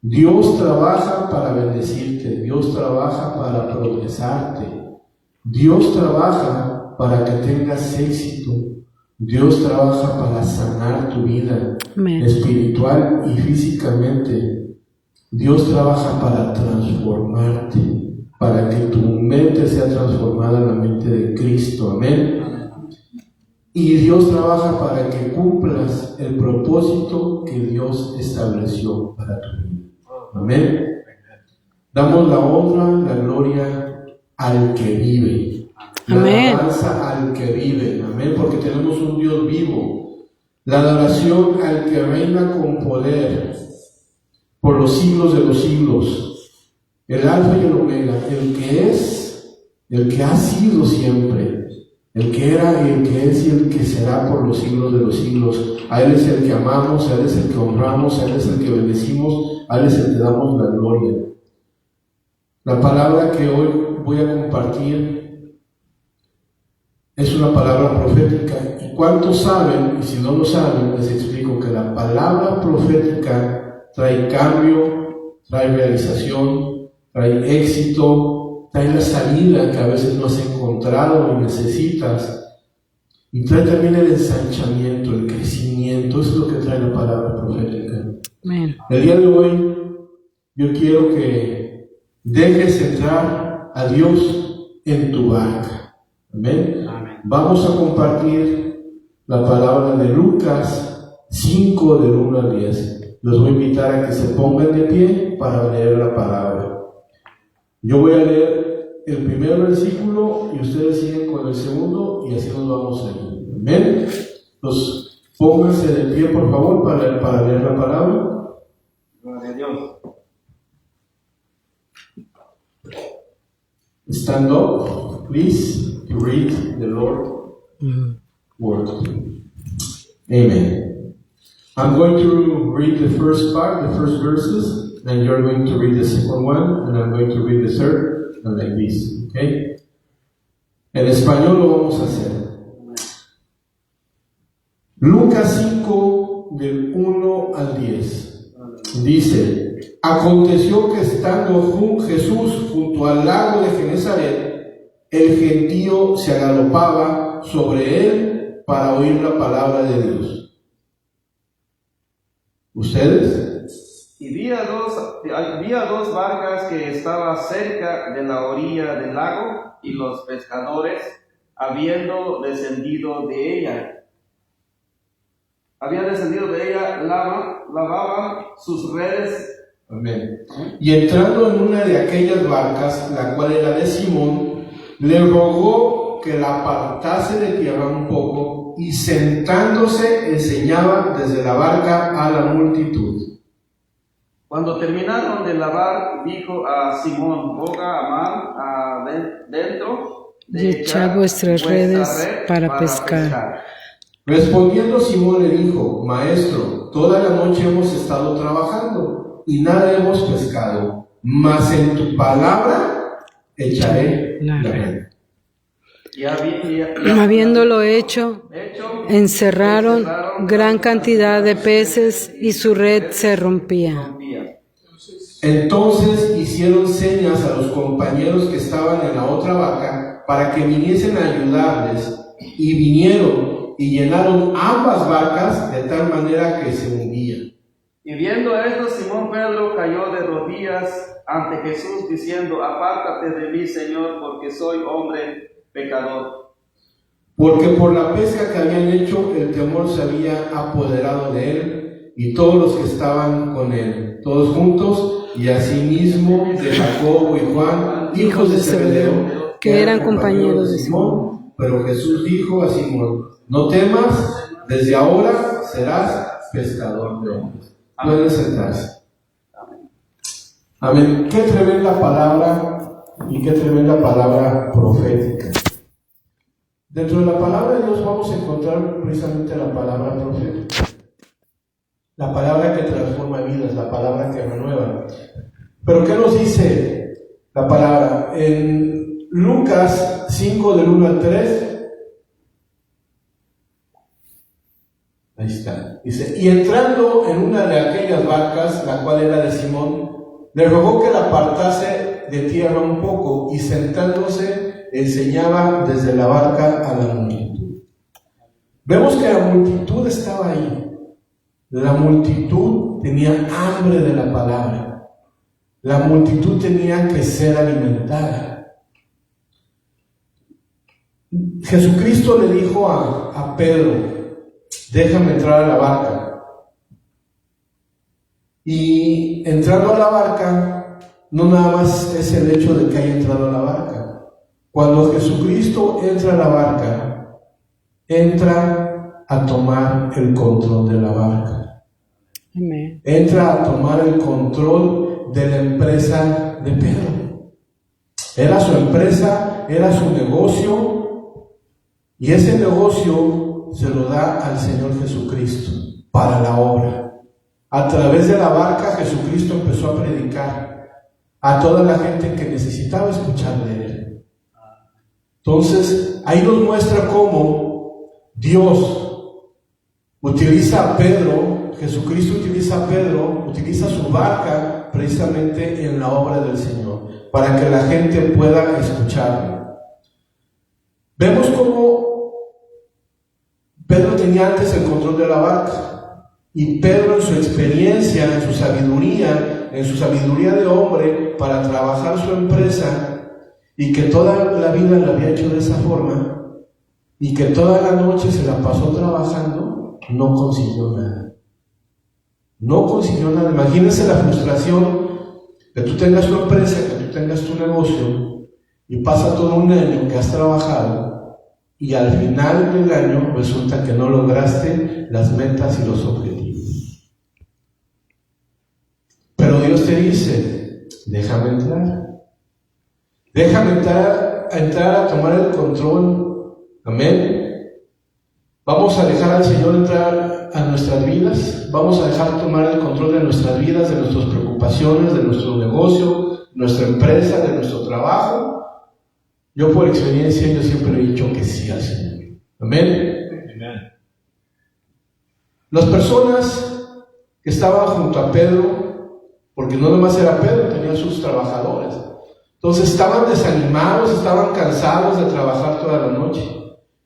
Dios trabaja para bendecirte, Dios trabaja para progresarte, Dios trabaja para que tengas éxito, Dios trabaja para sanar tu vida espiritual y físicamente. Dios trabaja para transformarte, para que tu mente sea transformada en la mente de Cristo. Amén. Y Dios trabaja para que cumplas el propósito que Dios estableció para tu vida. Amén. Damos la honra, la gloria al que vive. La alabanza al que vive. Amén. Porque tenemos un Dios vivo. La adoración al que reina con poder por los siglos de los siglos. El Alfa y el Omega. El que es, el que ha sido siempre. El que era y el que es y el que será por los siglos de los siglos. A Él es el que amamos, a Él es el que honramos, a Él es el que bendecimos, a Él es el que damos la gloria. La palabra que hoy voy a compartir es una palabra profética. ¿Y cuántos saben? Y si no lo saben, les explico que la palabra profética trae cambio, trae realización, trae éxito, trae la salida que a veces no has encontrado y necesitas, y trae también el ensanchamiento, el crecimiento. Eso es lo que trae la palabra profética. Amén. El día de hoy yo quiero que dejes entrar a Dios en tu barca. Amén. Amén. Vamos a compartir la palabra de Lucas 5 del 1 al 10. Los voy a invitar a que se pongan de pie para leer la palabra. Yo voy a leer el primer versículo y ustedes siguen con el segundo y así nos vamos a ir. Amén. Entonces, pónganse de pie, por favor, para leer la palabra. Gloria a Dios. Stand up, please, to read the Lord's word. Amen. I'm going to read the first part, the first verses, and you're going to read the second one, and I'm going to read the third, and like this, okay? En español lo vamos a hacer. Lucas 5, del 1 al 10. Dice: aconteció que estando Jesús junto al lago de Genesaret, el gentío se agalopaba sobre él para oír la palabra de Dios. ¿Ustedes? Y vi a dos barcas que estaban cerca de la orilla del lago, y los pescadores, habiendo descendido de ella, lavaban sus redes. Amén. Y entrando en una de aquellas barcas, la cual era de Simón, le rogó que la apartase de tierra un poco, y sentándose enseñaba desde la barca a la multitud. Cuando terminaron de lavar, dijo a Simón: boga a mar dentro y echad vuestras redes para pescar. Respondiendo Simón le dijo: Maestro, toda la noche hemos estado trabajando y nada hemos pescado, mas en tu palabra echaré la red. Y habiéndolo hecho, encerraron gran cantidad de peces y su red se rompía. Entonces hicieron señas a los compañeros que estaban en la otra barca para que viniesen a ayudarles, y vinieron y llenaron ambas barcas de tal manera que se hundían. Y viendo esto, Simón Pedro cayó de rodillas ante Jesús, diciendo: apártate de mí, Señor, porque soy hombre pecador. Porque por la pesca que habían hecho, el temor se había apoderado de él y todos los que estaban con él, todos juntos, y asimismo de Jacobo y Juan, hijos de Zebedeo, que eran compañeros de Simón. Pero Jesús dijo a Simón: no temas, desde ahora serás pescador de hombres. Pueden sentarse. Amén. Qué tremenda palabra, y qué tremenda palabra profética. Dentro de la palabra de Dios vamos a encontrar precisamente la palabra profética. La palabra que transforma vidas, la palabra que renueva. Pero ¿qué nos dice la palabra? En Lucas 5 del 1 al 3. Ahí está. Dice, y entrando en una de aquellas barcas, la cual era de Simón, le rogó que la apartase de tierra un poco, y sentándose enseñaba desde la barca a la multitud. Vemos que la multitud estaba ahí. La multitud tenía hambre de la palabra. La multitud tenía que ser alimentada. Jesucristo le dijo a Pedro, déjame entrar a la barca. Y entrando a la barca, no nada más es el hecho de que haya entrado a la barca. Cuando Jesucristo entra a la barca, entra a tomar el control de la barca. Amén. Entra a tomar el control de la empresa de Pedro. Era su empresa, era su negocio, y ese negocio se lo da al Señor Jesucristo para la obra. A través de la barca, Jesucristo empezó a predicar a toda la gente que necesitaba escuchar de Él. Entonces, ahí nos muestra cómo Dios utiliza a Pedro, Jesucristo utiliza a Pedro, utiliza su barca precisamente en la obra del Señor, para que la gente pueda escucharlo. Vemos cómo Pedro tenía antes el control de la barca. Y Pedro, en su experiencia, en su sabiduría de hombre para trabajar su empresa, y que toda la vida la había hecho de esa forma, y que toda la noche se la pasó trabajando, no consiguió nada. No consiguió nada. Imagínense la frustración que tú tengas tu empresa, que tú tengas tu negocio, y pasa todo un año que has trabajado, y al final del año resulta que no lograste las metas y los objetivos. Pero Dios te dice, déjame entrar. Déjame entrar a tomar el control. Amén. Vamos a dejar al Señor entrar a nuestras vidas. Vamos a dejar tomar el control de nuestras vidas, de nuestras preocupaciones, de nuestro negocio, de nuestra empresa, de nuestro trabajo. Yo por experiencia, yo siempre he dicho que sí al Señor. Amén. Amén. Las personas que estaban junto a Pedro, porque no nomás era Pedro, tenían sus trabajadores. Entonces estaban desanimados, estaban cansados de trabajar toda la noche.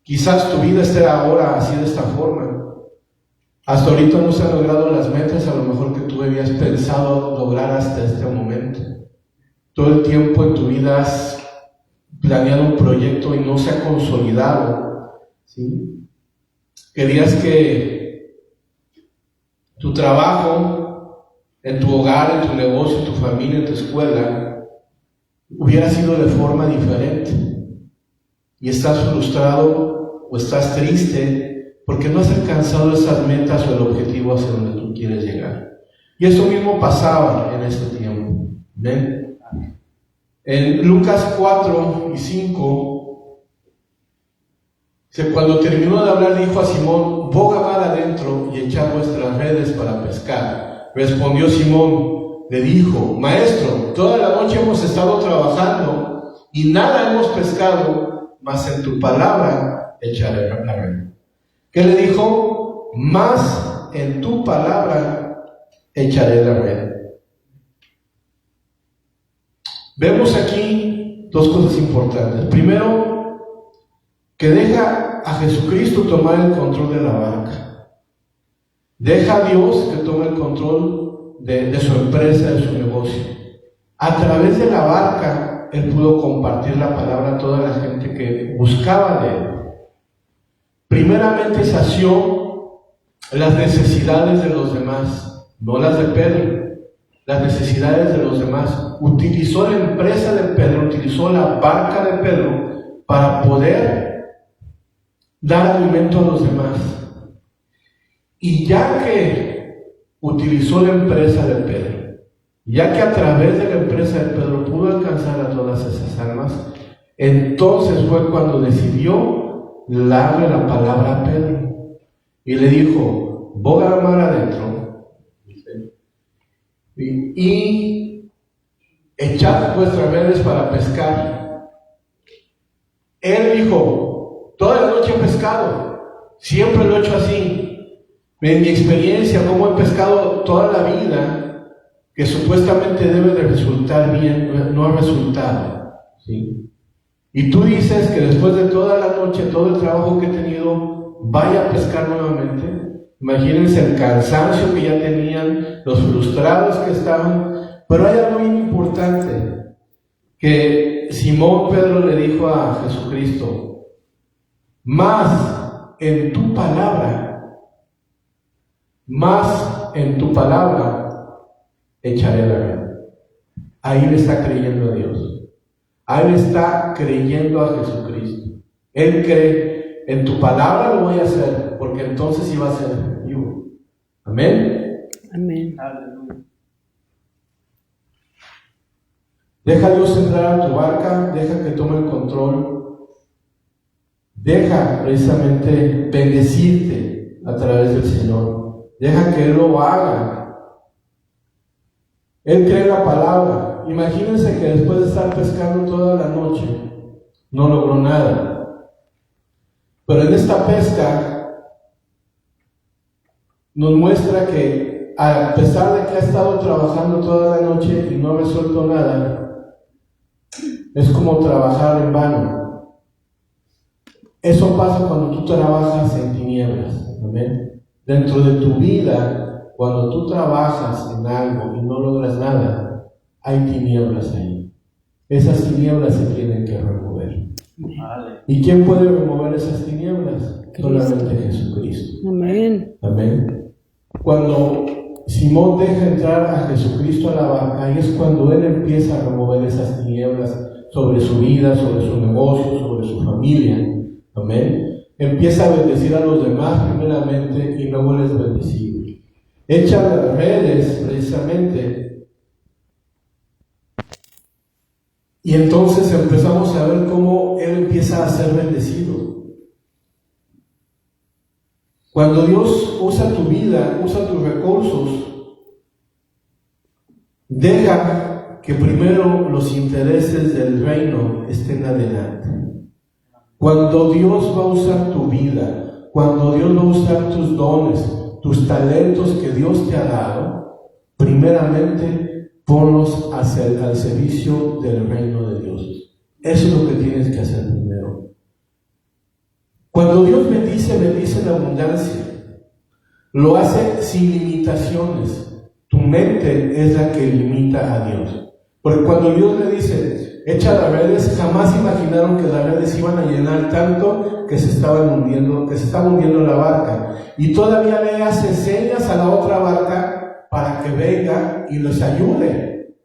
Quizás tu vida esté ahora así de esta forma. Hasta ahorita no se han logrado las metas a lo mejor que tú habías pensado lograr hasta este momento. Todo el tiempo en tu vida has planeado un proyecto y no se ha consolidado, ¿sí? Querías que tu trabajo, en tu hogar, en tu negocio, en tu familia, en tu escuela, hubiera sido de forma diferente. Y estás frustrado o estás triste porque no has alcanzado esas metas o el objetivo hacia donde tú quieres llegar. Y eso mismo pasaba en este tiempo. ¿Ven? En Lucas 4 y 5, cuando terminó de hablar, dijo a Simón, boga mar adentro y echad vuestras redes para pescar. Respondió Simón, le dijo, maestro, toda la noche hemos estado trabajando y nada hemos pescado, mas en tu palabra echaré la red. ¿Qué le dijo? Mas en tu palabra echaré la red. Vemos aquí dos cosas importantes. Primero, que deja a Jesucristo tomar el control de la barca. Deja a Dios que tome el control de su empresa, de su negocio. A través de la barca, Él pudo compartir la palabra a toda la gente que buscaba de Él. Primeramente sació las necesidades de los demás, no las de Pedro. Las necesidades de los demás. Utilizó la empresa de Pedro, utilizó la barca de Pedro para poder dar alimento a los demás. Y ya que utilizó la empresa de Pedro, ya que a través de la empresa de Pedro pudo alcanzar a todas esas almas, entonces fue cuando decidió darle la palabra a Pedro y le dijo, boga la mar adentro y echad vuestras redes para pescar. Él dijo, toda la noche he pescado, siempre lo he hecho así. en mi experiencia, cómo he pescado toda la vida, que supuestamente debe de resultar bien, no ha resultado, ¿sí? Y tú dices que después de toda la noche, todo el trabajo que he tenido, vaya a pescar nuevamente. Imagínense el cansancio que ya tenían, los frustrados que estaban. Pero hay algo muy importante, que Simón Pedro le dijo a Jesucristo: más en tu palabra echaré la red. Ahí le está creyendo a Dios. Ahí le está creyendo a Jesucristo. Él cree, en tu palabra lo voy a hacer, porque entonces iba a ser efectivo. Amén. Amén. Deja a Dios entrar a tu barca, deja que tome el control, deja precisamente bendecirte a través del Señor, deja que Él lo haga. Él cree la palabra. Imagínense que después de estar pescando toda la noche, no logró nada. Pero en esta pesca nos muestra que a pesar de que ha estado trabajando toda la noche y no ha resuelto nada, es como trabajar en vano. Eso pasa cuando tú trabajas en tinieblas. Amén. Dentro de tu vida, cuando tú trabajas en algo y no logras nada, hay tinieblas ahí. Esas tinieblas se tienen que remover. Vale. ¿Y quién puede remover esas tinieblas? Solamente Jesucristo. Amén. Amén. Cuando Simón deja entrar a Jesucristo a la barca, ahí es cuando Él empieza a remover esas tinieblas sobre su vida, sobre su negocio, sobre su familia. Amén. Empieza a bendecir a los demás primeramente y luego les bendecir. Echa las redes precisamente. Y entonces empezamos a ver cómo Él empieza a ser bendecido. Cuando Dios usa tu vida, usa tus recursos, deja que primero los intereses del reino estén adelante. Cuando Dios va a usar tu vida, cuando Dios va a usar tus dones, tus talentos que Dios te ha dado, primeramente ponlos al servicio del reino de Dios. Eso es lo que tienes que hacer primero. Cuando Dios bendice, bendice en abundancia. Lo hace sin limitaciones. Tu mente es la que limita a Dios. Porque cuando Dios le dice, echa las redes, jamás imaginaron que las redes iban a llenar tanto que se estaba hundiendo la barca. Y todavía le hace señas a la otra barca para que venga y les ayude.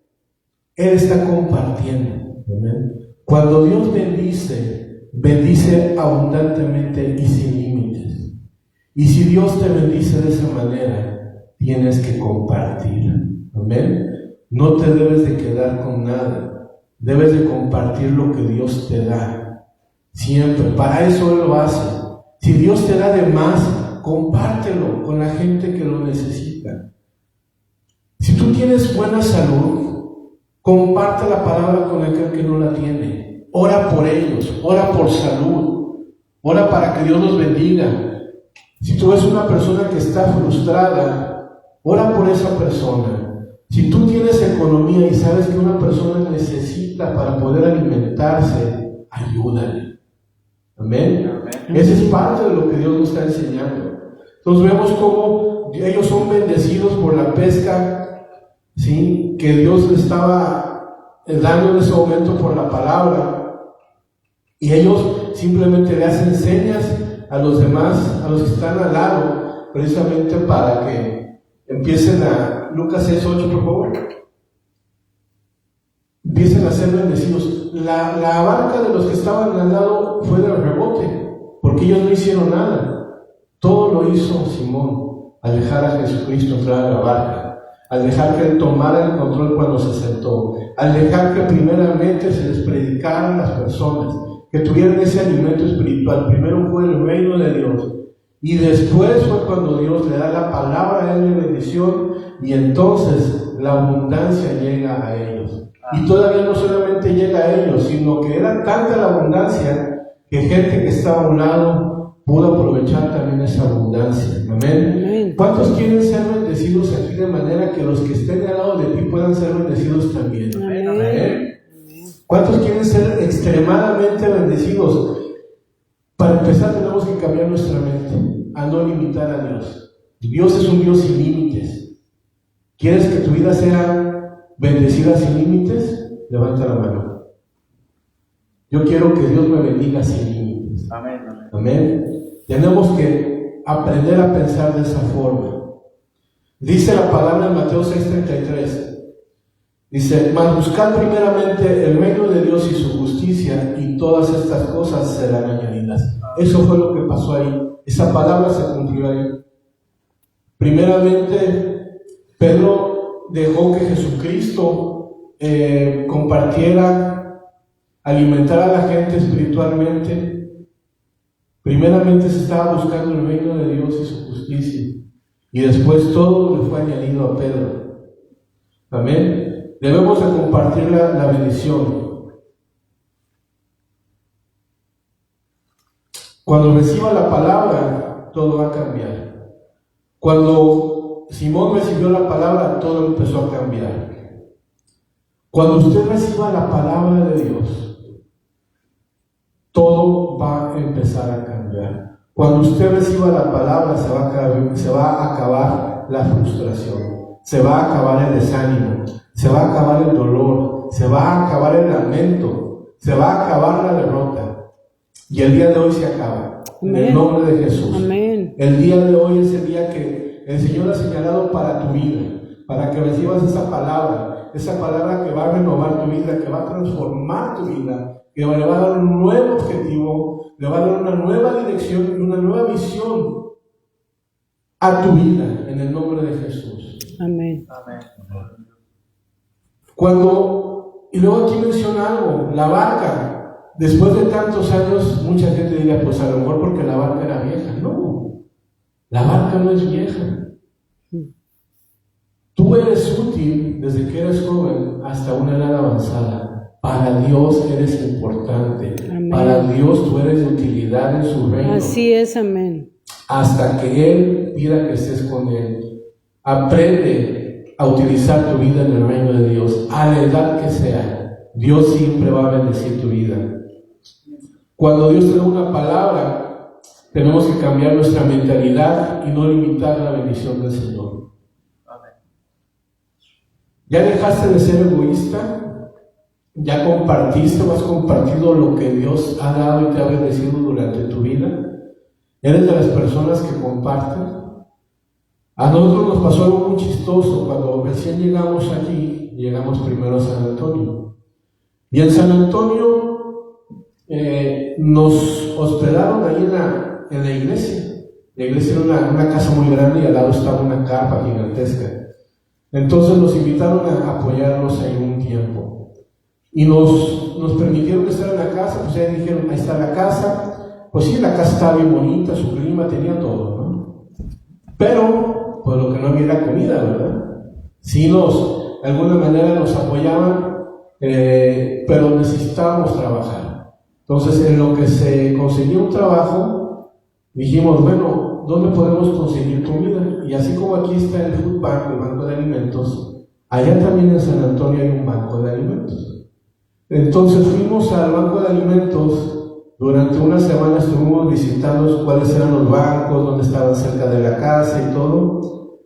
Él está compartiendo. ¿Amén? Cuando Dios bendice, bendice abundantemente y sin límites. Y si Dios te bendice de esa manera, tienes que compartir. Amén. No te debes de quedar con nada. Debes de compartir lo que Dios te da. Siempre. Para eso Él lo hace. Si Dios te da de más, compártelo con la gente que lo necesita. Si tú tienes buena salud, comparte la palabra con aquel que no la tiene. Ora por ellos, ora por salud, ora para que Dios los bendiga. Si tú ves una persona que está frustrada, ora por esa persona. Si tú tienes economía y sabes que una persona necesita para poder alimentarse, ayúdale. Amén. Esa es parte de lo que Dios nos está enseñando. Entonces vemos cómo ellos son bendecidos por la pesca, ¿sí?, que Dios les estaba dando en ese momento por la palabra, y ellos simplemente le hacen señas a los demás, a los que están al lado, precisamente para que empiecen a, Lucas 6:8 por favor, empiecen a ser bendecidos. La barca de los que estaban al lado fue del rebote, porque ellos no hicieron nada. Todo lo hizo Simón al dejar a Jesucristo entrar a la barca, al dejar que Él tomara el control cuando se sentó, al dejar que primeramente se les predicaran las personas, que tuvieran ese alimento espiritual. Primero fue el reino de Dios, y después fue cuando Dios le da la palabra a Él de bendición, y entonces la abundancia llega a ellos. Y todavía no solamente llega a ellos, sino que era tanta la abundancia que gente que estaba a un lado pudo aprovechar también esa abundancia. Amén. ¿Cuántos quieren ser bendecidos aquí de manera que los que estén al lado de ti puedan ser bendecidos también? Amén. ¿Cuántos quieren ser extremadamente bendecidos? Para empezar tenemos que cambiar nuestra mente a no limitar a Dios. Dios es un Dios sin límites. ¿Quieres que tu vida sea bendecida sin límites? Levanta la mano. Yo quiero que Dios me bendiga sin límites. Amén. Amén. Tenemos que aprender a pensar de esa forma. Dice la palabra en Mateo 6:33. Dice, mas buscad primeramente el reino de Dios y su justicia, y todas estas cosas serán añadidas. Eso fue lo que pasó ahí. Esa palabra se cumplió ahí. Primeramente, Pedro dejó que Jesucristo compartiera, alimentara a la gente espiritualmente. Primeramente se estaba buscando el reino de Dios y su justicia, y después todo le fue añadido a Pedro. Amén. Debemos de compartir la bendición. Cuando reciba la palabra, todo va a cambiar. Cuando Simón recibió la palabra, todo empezó a cambiar. Cuando usted reciba la palabra de Dios, todo va a empezar a cambiar. Cuando usted reciba la palabra, se va a acabar la frustración, se va a acabar el desánimo, se va a acabar el dolor, se va a acabar el lamento, se va a acabar la derrota. Y el día de hoy se acaba. Amén. En el nombre de Jesús. Amén. El día de hoy es el día que el Señor ha señalado para tu vida, para que recibas esa palabra que va a renovar tu vida, que va a transformar tu vida, que le va a dar un nuevo objetivo, le va a dar una nueva dirección y una nueva visión a tu vida, en el nombre de Jesús. Amén. Amén. Y luego aquí menciona algo, la barca. Después de tantos años, mucha gente diría, pues a lo mejor porque la barca era vieja. No, la barca no es vieja. Tú eres útil desde que eres joven hasta una edad avanzada. Para Dios eres importante. Amén. Para Dios tú eres de utilidad en su reino. Así es, amén. Hasta que Él pida que estés con Él. Aprende a utilizar tu vida en el reino de Dios, a la edad que sea. Dios siempre va a bendecir tu vida. Cuando Dios te da una palabra, tenemos que cambiar nuestra mentalidad y no limitar la bendición del Señor. ¿Ya dejaste de ser egoísta? ¿Ya compartiste o has compartido lo que Dios ha dado y te ha bendecido durante tu vida? ¿Eres de las personas que comparten? A nosotros nos pasó algo muy chistoso. Cuando recién llegamos aquí, llegamos primero a San Antonio. Y en San Antonio nos hospedaron ahí en la iglesia. La iglesia era una casa muy grande y al lado estaba una carpa gigantesca. Entonces nos invitaron a apoyarnos ahí un tiempo. Y nos permitieron estar en la casa. Pues ya dijeron, ahí está la casa. Pues sí, la casa estaba bien bonita, su clima, tenía todo, ¿no? Pero, pues lo que no había era comida, ¿verdad? Sí, de alguna manera nos apoyaban, pero necesitábamos trabajar. Entonces, en lo que se conseguía un trabajo, dijimos, bueno, ¿dónde podemos conseguir comida? Y así como aquí está el Food Bank, el banco de alimentos, allá también en San Antonio hay un banco de alimentos. Entonces fuimos al banco de alimentos. Durante una semana estuvimos visitando cuáles eran los bancos, dónde estaban cerca de la casa y todo.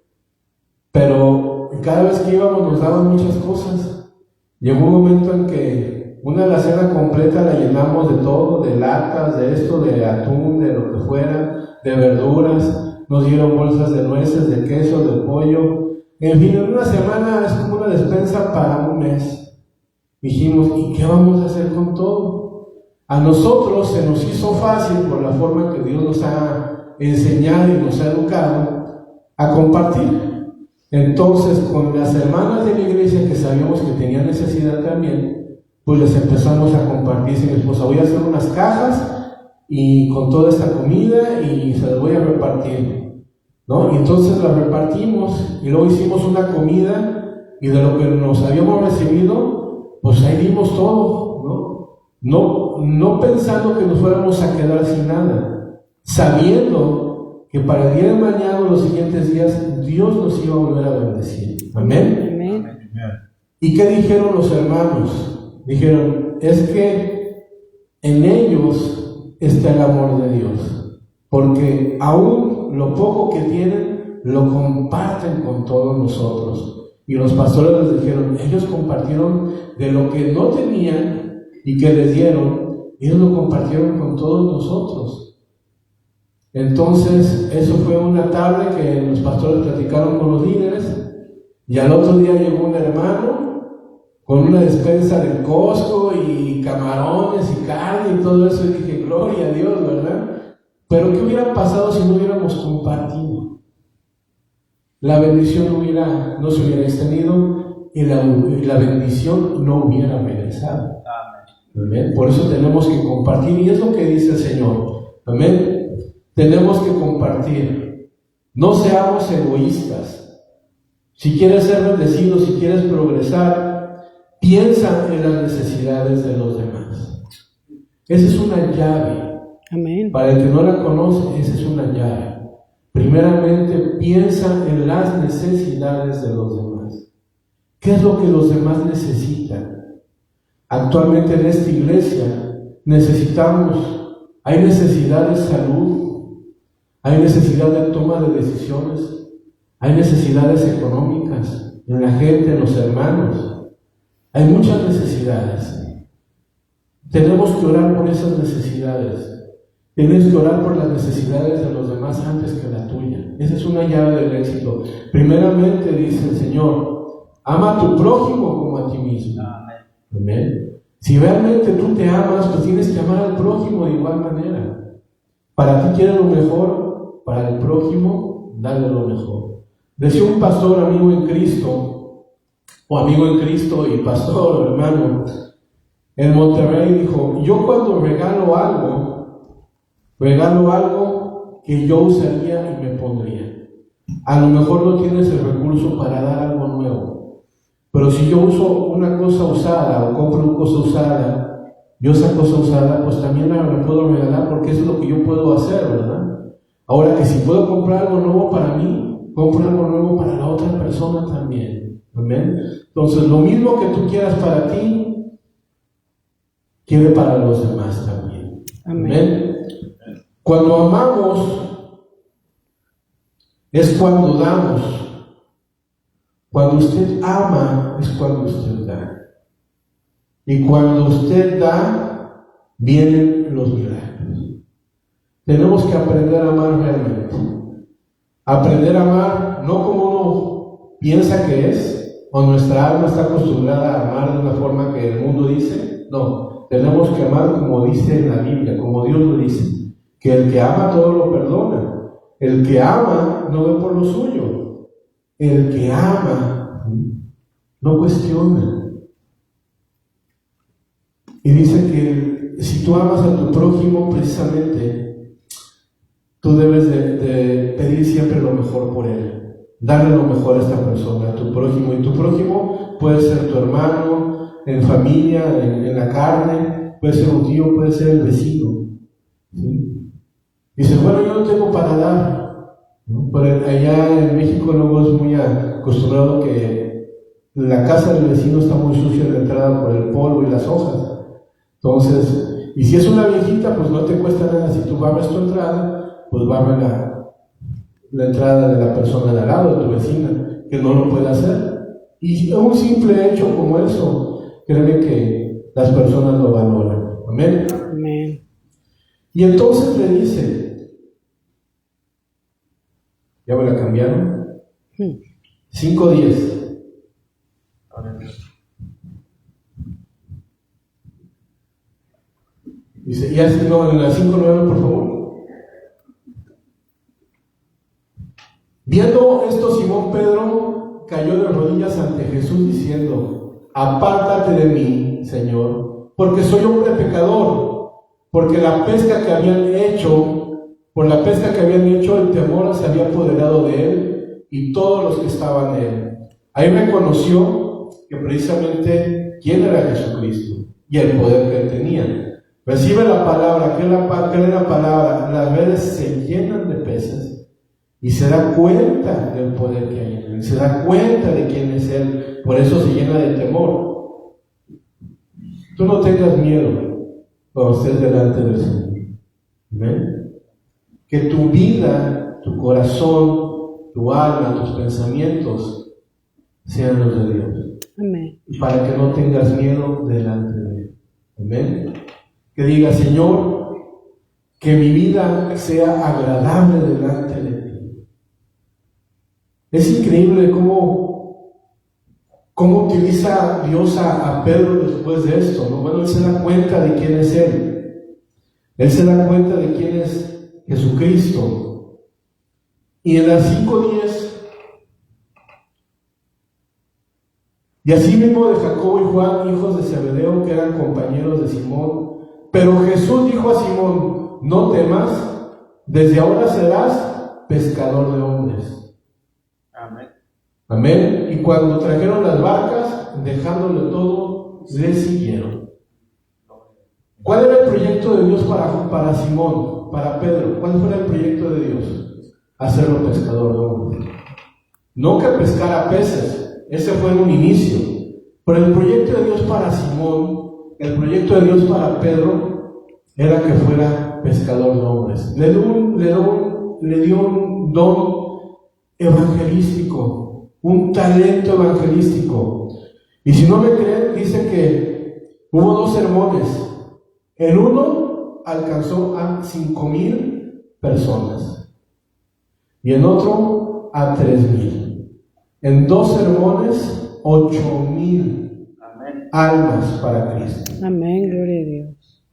Pero cada vez que íbamos nos daban muchas cosas. Llegó un momento en que una alacena completa la llenamos de todo, de latas, de esto, de atún, de lo que fuera, de verduras. Nos dieron bolsas de nueces, de queso, de pollo. En fin, en una semana es como una despensa para un mes. Dijimos, ¿y qué vamos a hacer con todo? A nosotros se nos hizo fácil, por la forma que Dios nos ha enseñado y nos ha educado, a compartir. Entonces, con las hermanas de la iglesia que sabíamos que tenían necesidad también, pues les empezamos a compartir. Dice mi esposa, voy a hacer unas cajas y con toda esta comida y se las voy a repartir, ¿no? Y entonces las repartimos y luego hicimos una comida y de lo que nos habíamos recibido, pues ahí dimos todo, ¿no? No pensando que nos fuéramos a quedar sin nada, sabiendo que para el día de mañana o los siguientes días Dios nos iba a volver a bendecir. Amén. Amén. ¿Y qué dijeron los hermanos? Dijeron, es que en ellos está el amor de Dios, porque aún lo poco que tienen lo comparten con todos nosotros. Y los pastores les dijeron, ellos compartieron de lo que no tenían y que les dieron, ellos lo compartieron con todos nosotros. Entonces, eso fue una tabla que los pastores platicaron con los líderes, y al otro día llegó un hermano con una despensa del Costco y camarones y carne y todo eso, y dije, gloria a Dios, ¿verdad? Pero ¿qué hubiera pasado si no hubiéramos compartido? La bendición no se hubiera extendido y la bendición no hubiera regresado. Amén. Por eso tenemos que compartir, y es lo que dice el Señor. Amén. Tenemos que compartir. No seamos egoístas. Si quieres ser bendecido, si quieres progresar, piensa en las necesidades de los demás. Esa es una llave. Amén. Para el que no la conoce, esa es una llave. Primeramente, piensa en las necesidades de los demás. ¿Qué es lo que los demás necesitan? Actualmente en esta iglesia hay necesidad de salud, hay necesidad de toma de decisiones, hay necesidades económicas en la gente, en los hermanos. Hay muchas necesidades. Tenemos que orar por esas necesidades. Tienes que orar por las necesidades de los demás antes que la tuya. Esa es una llave del éxito. Primeramente dice el Señor, ama a tu prójimo como a ti mismo. Amén. Si realmente tú te amas, pues tienes que amar al prójimo de igual manera. Para ti quieres lo mejor, para el prójimo, dale lo mejor. Decía un pastor amigo en Cristo, o amigo en Cristo y pastor, hermano, en Monterrey, dijo, yo cuando regalo algo que yo usaría y me pondría. A lo mejor no tienes el recurso para dar algo nuevo, pero si yo uso una cosa usada o compro una cosa usada, yo esa cosa usada pues también la puedo regalar, porque eso es lo que yo puedo hacer, ¿verdad? Ahora que si puedo comprar algo nuevo para mí, compro algo nuevo para la otra persona también. Amén. Entonces lo mismo que tú quieras para ti, quiere para los demás también. Amén. Cuando amamos es cuando damos. Cuando usted ama es cuando usted da. Y cuando usted da, vienen los milagros. Tenemos que aprender a amar realmente. Aprender a amar no como uno piensa que es, o nuestra alma está acostumbrada a amar de una forma que el mundo dice. No, tenemos que amar como dice en la Biblia, como Dios lo dice. Que el que ama todo lo perdona. El que ama no ve por lo suyo. El que ama no cuestiona. Y dice que si tú amas a tu prójimo, precisamente, tú debes de pedir siempre lo mejor por él. Darle lo mejor a esta persona, a tu prójimo. Y tu prójimo puede ser tu hermano, en familia, en la carne, puede ser un tío, puede ser el vecino. ¿Sí? Dice, bueno, yo no tengo para dar, ¿no? Pero allá en México luego es muy acostumbrado que la casa del vecino está muy sucia de entrada por el polvo y las hojas. Entonces, y si es una viejita, pues no te cuesta nada. Si tú barres tu entrada, pues barre la entrada de la persona de al lado, de tu vecina, que no lo puede hacer. Y un simple hecho como eso, créeme que las personas lo valoran. Amén. Amén. Y entonces le dice, ¿ya me la cambiaron? 5:10. Dice, y así no, en la 5:9, por favor. Viendo esto, Simón Pedro cayó de rodillas ante Jesús diciendo, apártate de mí, Señor, porque soy hombre pecador. Porque por la pesca que habían hecho, el temor se había apoderado de él y todos los que estaban en él. Ahí reconoció que precisamente quién era Jesucristo y el poder que él tenía. Recibe la palabra, ¿qué es la palabra? Las redes se llenan de peces y se da cuenta del poder que hay en Él, se da cuenta de quién es Él, por eso se llena de temor. Tú no tengas miedo cuando estés delante del Señor. ¿Amén? Que tu vida, tu corazón, tu alma, tus pensamientos sean los de Dios. Amén. Para que no tengas miedo delante de Él. Amén. Que diga, Señor, que mi vida sea agradable delante de ti. Es increíble cómo utiliza Dios a Pedro después de esto, ¿no? Bueno, él se da cuenta de quién es Él. Él se da cuenta de quién es Jesucristo. Y en las 5:10, y así mismo de Jacobo y Juan, hijos de Zebedeo, que eran compañeros de Simón. Pero Jesús dijo a Simón, no temas, desde ahora serás pescador de hombres. Amén. Amén. Y cuando trajeron las barcas, dejándolo todo, le siguieron. ¿Cuál era el proyecto de Dios para Simón, para Pedro? ¿Cuál fue el proyecto de Dios? Hacerlo pescador de hombres. No que pescara peces, ese fue un inicio. Pero el proyecto de Dios para Simón, el proyecto de Dios para Pedro, era que fuera pescador de hombres. Le dio un don evangelístico, un talento evangelístico. Y si no me creen, dice que hubo 2 sermones. En uno alcanzó a 5,000 personas y en otro a 3,000. En 2 sermones, 8,000 almas para Cristo. Amén, gloria a Dios.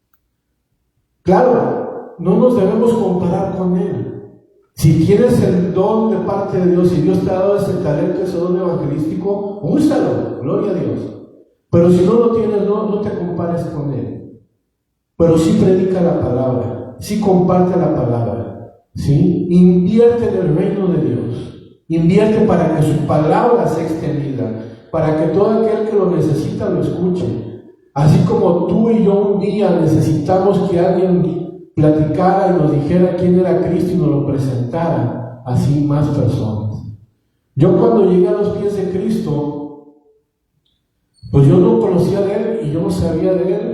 Claro, no nos debemos comparar con Él. Si tienes el don de parte de Dios, si Dios te ha dado ese talento, ese don evangelístico, úsalo, gloria a Dios. Pero si no lo tienes, no te compares con Él. Pero sí predica la palabra, sí comparte la palabra, ¿sí? Invierte en el reino de Dios, invierte para que su palabra sea extendida, para que todo aquel que lo necesita lo escuche. Así como tú y yo un día necesitamos que alguien platicara y nos dijera quién era Cristo y nos lo presentara, así más personas. Yo cuando llegué a los pies de Cristo, pues yo no conocía de Él y yo no sabía de Él.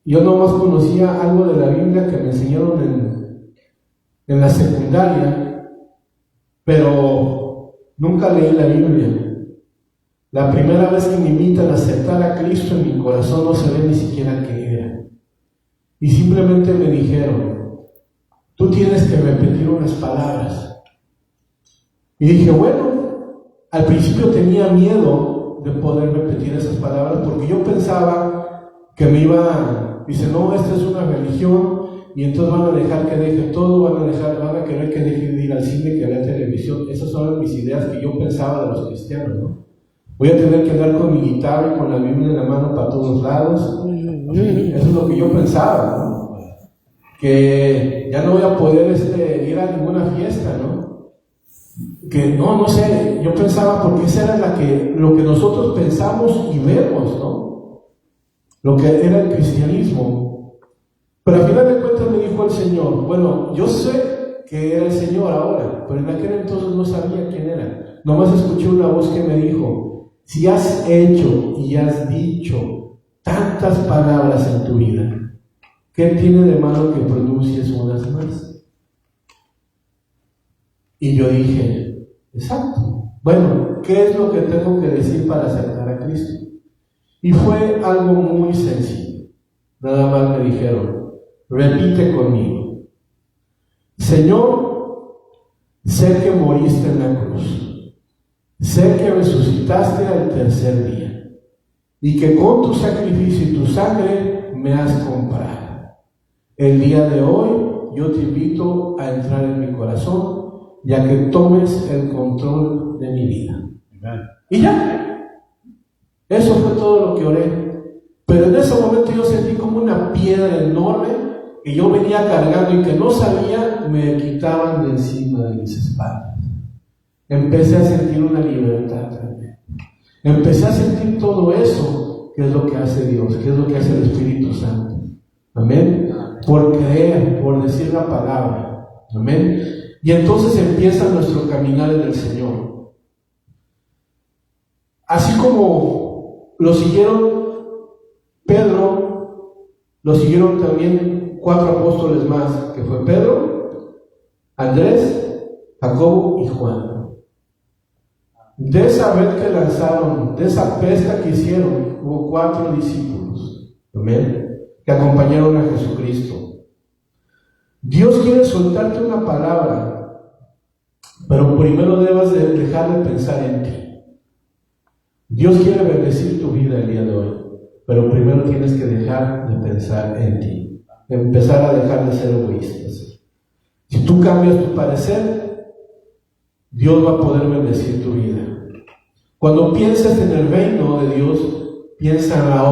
Yo nomás conocía algo de la Biblia que me enseñaron en la secundaria, pero nunca leí la Biblia. La primera vez que me invitan a aceptar a Cristo en mi corazón no sabía ni siquiera qué era. Y simplemente me dijeron, tú tienes que repetir unas palabras. Y dije, bueno, al principio tenía miedo de poder repetir esas palabras porque yo pensaba que me iba... Dice, no, esta es una religión y entonces van a dejar que deje todo, van a querer que deje de ir al cine, que vea televisión. Esas son mis ideas que yo pensaba de los cristianos, ¿no? Voy a tener que andar con mi guitarra y con la Biblia en la mano para todos lados. Eso es lo que yo pensaba, ¿no? Que ya no voy a poder ir a ninguna fiesta, ¿no? Que no sé, yo pensaba porque esa era lo que nosotros pensamos y vemos, ¿no? Lo que era el cristianismo. Pero al final de cuentas me dijo el Señor, bueno, yo sé que era el Señor ahora, pero en aquel entonces no sabía quién era. Nomás escuché una voz que me dijo, si has hecho y has dicho tantas palabras en tu vida, ¿qué tiene de malo que pronuncies unas más? Y yo dije, exacto. Bueno, ¿qué es lo que tengo que decir para aceptar a Cristo? Y fue algo muy sencillo. Nada más me dijeron, repite conmigo. Señor, sé que moriste en la cruz. Sé que resucitaste al 3er día. Y que con tu sacrificio y tu sangre me has comprado. El día de hoy yo te invito a entrar en mi corazón, ya que tomes el control de mi vida. Amen. Y ya. Eso fue todo lo que oré. Pero en ese momento yo sentí como una piedra enorme que yo venía cargando y que no sabía, me quitaban de encima de mis espaldas. Empecé a sentir una libertad también. Empecé a sentir todo eso, que es lo que hace Dios, que es lo que hace el Espíritu Santo. Amén. Por creer, por decir la palabra. Amén. Y entonces empieza nuestro caminar en el Señor. Así como lo siguieron Pedro, lo siguieron también 4 apóstoles más, que fue Pedro, Andrés, Jacobo y Juan. De esa red que lanzaron, de esa pesca que hicieron, hubo 4 discípulos, amén, que acompañaron a Jesucristo. Dios quiere soltarte una palabra, pero primero debes de dejar de pensar en ti. Dios quiere bendecir tu vida el día de hoy, pero primero tienes que dejar de pensar en ti, empezar a dejar de ser egoístas. Si tú cambias tu parecer, Dios va a poder bendecir tu vida. Cuando pienses en el reino de Dios, piensa en la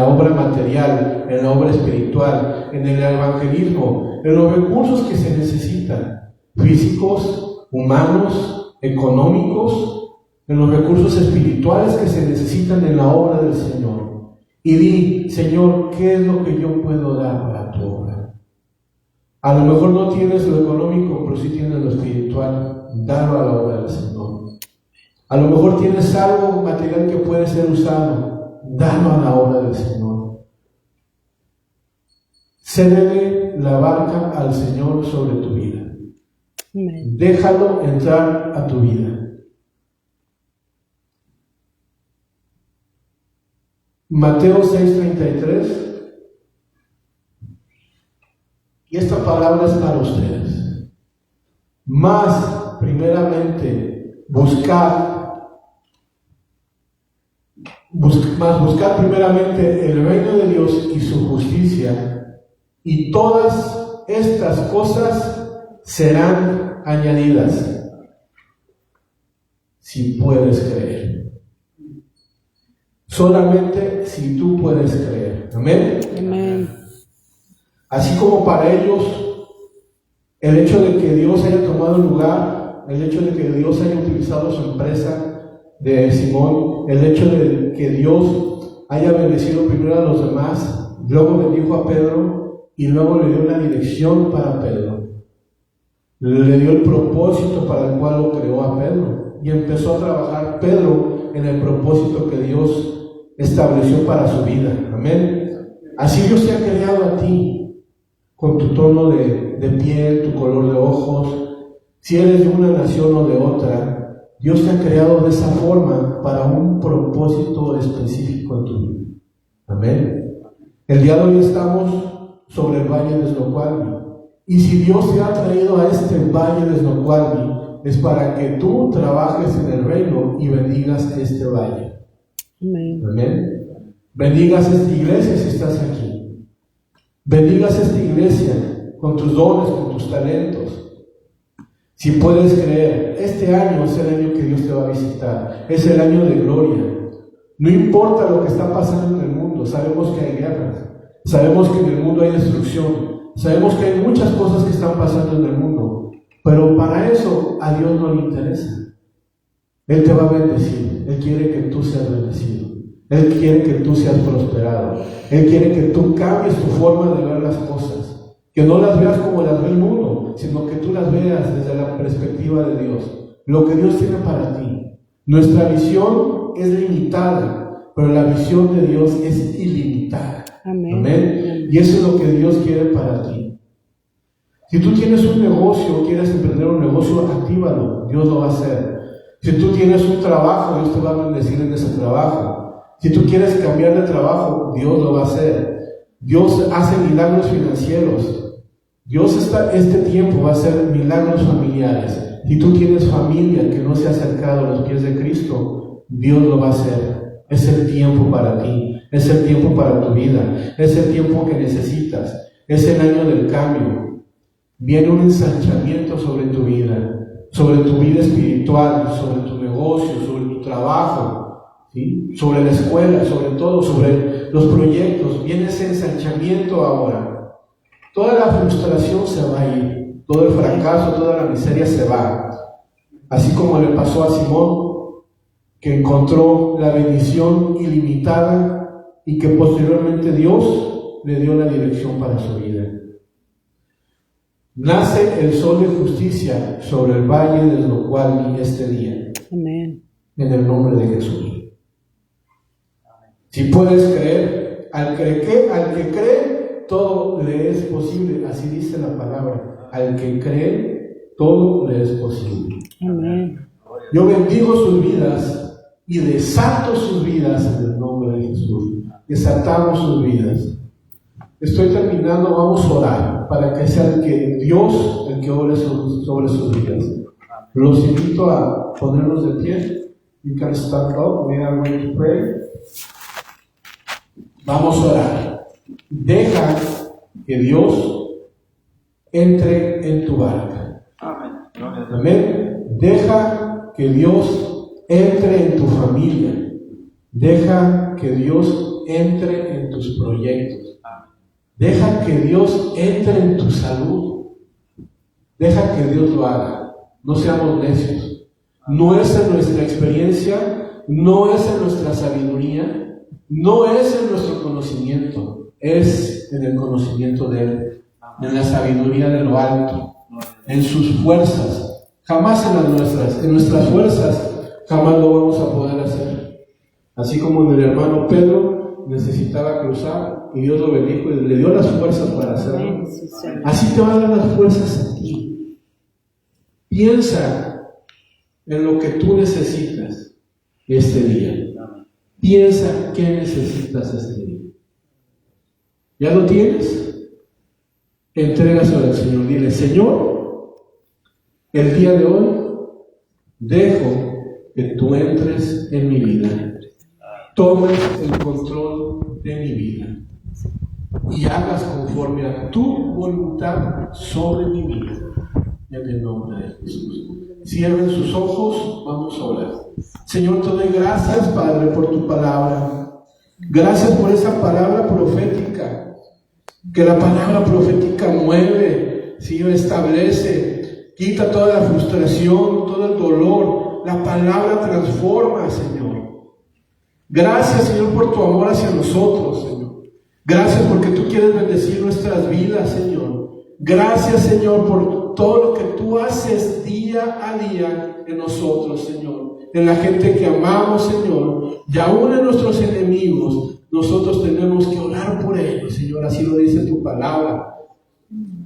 obra material, en la obra espiritual, en el evangelismo, en los recursos que se necesitan, físicos, humanos, económicos, en los recursos espirituales que se necesitan en la obra del Señor. Y di, Señor, ¿qué es lo que yo puedo dar para tu obra? A lo mejor no tienes lo económico, pero sí tienes lo espiritual. Dalo a la obra del Señor. A lo mejor tienes algo material que puede ser usado. Dalo a la obra del Señor. Cédele la barca al Señor sobre tu vida. Amén. Déjalo entrar a tu vida. Mateo 6:33. Y esta palabra es para ustedes. Más, primeramente, buscar primeramente el reino de Dios y su justicia, y todas estas cosas serán añadidas, si puedes creer. Solamente si tú puedes creer. Amén. Amén. Así como para ellos, el hecho de que Dios haya tomado lugar, el hecho de que Dios haya utilizado su empresa de Simón, el hecho de que Dios haya bendecido primero a los demás, luego bendijo a Pedro y luego le dio la dirección para Pedro. Le dio el propósito para el cual lo creó a Pedro. Y empezó a trabajar Pedro en el propósito que Dios estableció para su vida. Amén. Así Dios te ha creado a ti, con tu tono de piel, tu color de ojos, si eres de una nación o de otra, Dios te ha creado de esa forma para un propósito específico en tu vida. Amén. El día de hoy estamos sobre el valle de Snoqualmie, y si Dios te ha traído a este valle de Snoqualmie, es para que tú trabajes en el reino y bendigas este valle. Amén. Amén. Bendigas esta iglesia si estás aquí. Bendigas esta iglesia con tus dones, con tus talentos. Si puedes creer, este año es el año que Dios te va a visitar. Es el año de gloria. No importa lo que está pasando en el mundo. Sabemos que hay guerras. Sabemos que en el mundo hay destrucción. Sabemos que hay muchas cosas que están pasando en el mundo. Pero para eso a Dios no le interesa. Él te va a bendecir. Él quiere que tú seas bendecido. Él quiere que tú seas prosperado. Él quiere que tú cambies tu forma de ver las cosas. Que no las veas como las ve el mundo, sino que tú las veas desde la perspectiva de Dios. Lo que Dios tiene para ti. Nuestra visión es limitada, pero la visión de Dios es ilimitada. Amén. Amén. Y eso es lo que Dios quiere para ti. Si tú tienes un negocio, quieres emprender un negocio, actívalo. Dios lo va a hacer. Si tú tienes un trabajo, Dios te va a bendecir en ese trabajo. Si tú quieres cambiar de trabajo, Dios lo va a hacer. Dios hace milagros financieros. Dios este tiempo va a hacer milagros familiares. Si tú tienes familia que no se ha acercado a los pies de Cristo, Dios lo va a hacer. Es el tiempo para ti. Es el tiempo para tu vida. Es el tiempo que necesitas. Es el año del cambio. Viene un ensanchamiento sobre tu vida espiritual, sobre tu negocio, sobre tu trabajo. ¿Sí? Sobre la escuela, sobre todo, sobre los proyectos. Viene ese ensanchamiento ahora. Toda la frustración se va a ir, todo el fracaso, toda la miseria se va. Así como le pasó a Simón, que encontró la bendición ilimitada y que posteriormente Dios le dio la dirección para su vida. Nace el sol de justicia sobre el valle de lo cual vi este día. Amén. En el nombre de Jesús. Si puedes creer, al que cree, todo le es posible. Así dice la palabra. Al que cree, todo le es posible. Amén. Yo bendigo sus vidas y desato sus vidas en el nombre de Jesús. Desatamos sus vidas. Estoy terminando, vamos a orar para que sea Dios el que ore sobre sus vidas. Los invito a ponernos de pie. You can stand up. We are going to pray. Vamos a orar. Deja que Dios entre en tu barca. Amén. Deja que Dios entre en tu familia. Deja que Dios entre en tus proyectos. Deja que Dios entre en tu salud. Deja que Dios lo haga. No seamos necios. No es en nuestra experiencia, no es en nuestra sabiduría, no es en nuestro conocimiento, es en el conocimiento de Él, en la sabiduría de lo alto, en sus fuerzas, jamás en las nuestras. En nuestras fuerzas jamás lo vamos a poder hacer. Así como el hermano Pedro necesitaba cruzar y Dios lo bendijo y le dio las fuerzas para hacerlo. Así te va a dar las fuerzas a ti. Piensa en lo que tú necesitas este día. Piensa qué necesitas este día. ¿Ya lo tienes? Entrégaselo al Señor. Dile: Señor, el día de hoy dejo que tú entres en mi vida. Tomes el control de mi vida y hagas conforme a tu voluntad sobre mi vida. En el nombre de Jesús. Cierren sus ojos, vamos a orar. Señor, te doy gracias, Padre, por tu palabra. Gracias por esa palabra profética. Que la palabra profética mueve, Señor, establece, quita toda la frustración, todo el dolor. La palabra transforma, Señor. Gracias, Señor, por tu amor hacia nosotros, Señor. Gracias porque tú quieres bendecir nuestras vidas, Señor. Gracias, Señor, por todo lo que tú haces día a día en nosotros, Señor. En la gente que amamos, Señor. Y aún en nuestros enemigos, nosotros tenemos que orar por ellos, Señor. Así lo dice tu palabra.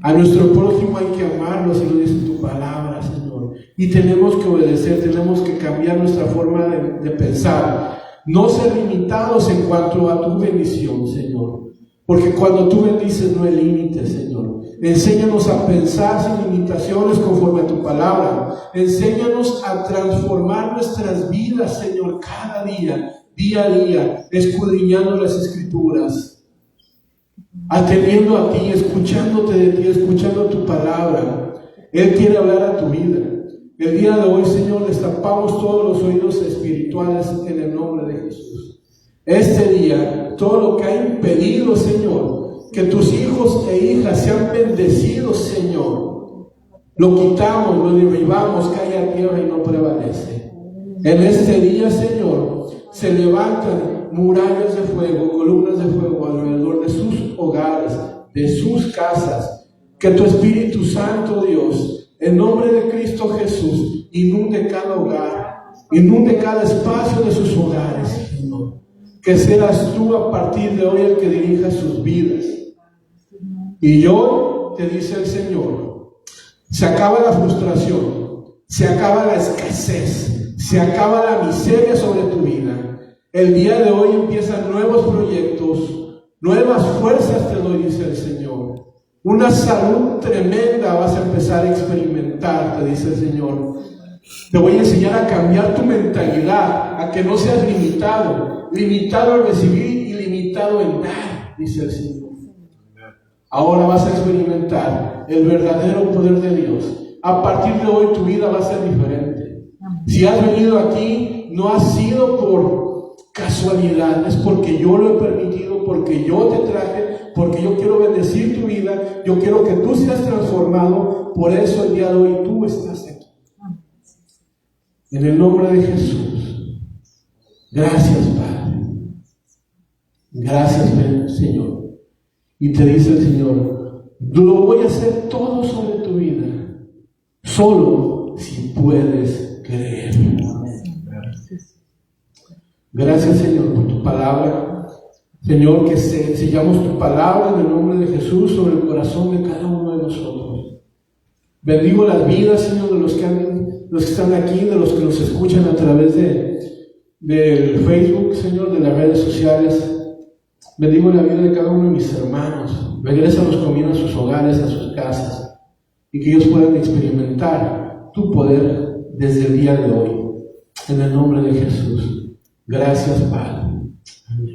A nuestro prójimo hay que amarlo, así lo dice tu palabra, Señor. Y tenemos que obedecer, tenemos que cambiar nuestra forma de pensar. No ser limitados en cuanto a tu bendición, Señor. Porque cuando tú bendices no hay límites, Señor. Enséñanos a pensar sin limitaciones conforme a tu palabra. Enséñanos a transformar nuestras vidas, Señor, cada día, día a día, escudriñando las Escrituras, atendiendo a ti, escuchándote de ti, escuchando tu palabra. Él quiere hablar a tu vida. El día de hoy, Señor, destapamos todos los oídos espirituales en el nombre de Jesús. Este día, todo lo que ha impedido, Señor, que tus hijos e hijas sean bendecidos, Señor, lo quitamos, lo derribamos, cae a tierra y no prevalece. En este día, Señor, se levantan murallas de fuego, columnas de fuego alrededor de sus hogares, de sus casas. Que tu Espíritu Santo, Dios, en nombre de Cristo Jesús, inunde cada hogar, inunde cada espacio de sus hogares, Señor. Que seas tú a partir de hoy el que dirija sus vidas. Y hoy te dice el Señor, se acaba la frustración, se acaba la escasez, se acaba la miseria sobre tu vida. El día de hoy empiezan nuevos proyectos, nuevas fuerzas te doy, dice el Señor. Una salud tremenda vas a empezar a experimentar, te dice el Señor. Te voy a enseñar a cambiar tu mentalidad, a que no seas limitado al recibir y limitado en dar, dice el Señor. Ahora vas a experimentar el verdadero poder de Dios. A partir de hoy tu vida va a ser diferente. Si has venido aquí, no ha sido por casualidad, es porque yo lo he permitido, porque yo te traje, porque yo quiero bendecir tu vida, yo quiero que tú seas transformado. Por eso el día de hoy tú estás aquí. En el nombre de Jesús. Gracias, Padre. Gracias, Señor. Y te dice el Señor, Lo voy a hacer todo sobre tu vida, solo si puedes creer. Gracias, Señor, por tu palabra. Señor, que sellamos tu palabra en el nombre de Jesús sobre el corazón de cada uno de nosotros. Bendigo las vidas, Señor, de los que están aquí, de los que nos escuchan a través del Facebook, Señor, de las redes sociales. Bendigo la vida de cada uno de mis hermanos. Regrésalos conmigo a sus hogares, a sus casas, y que ellos puedan experimentar tu poder desde el día de hoy. En el nombre de Jesús. Gracias, Padre. Amén.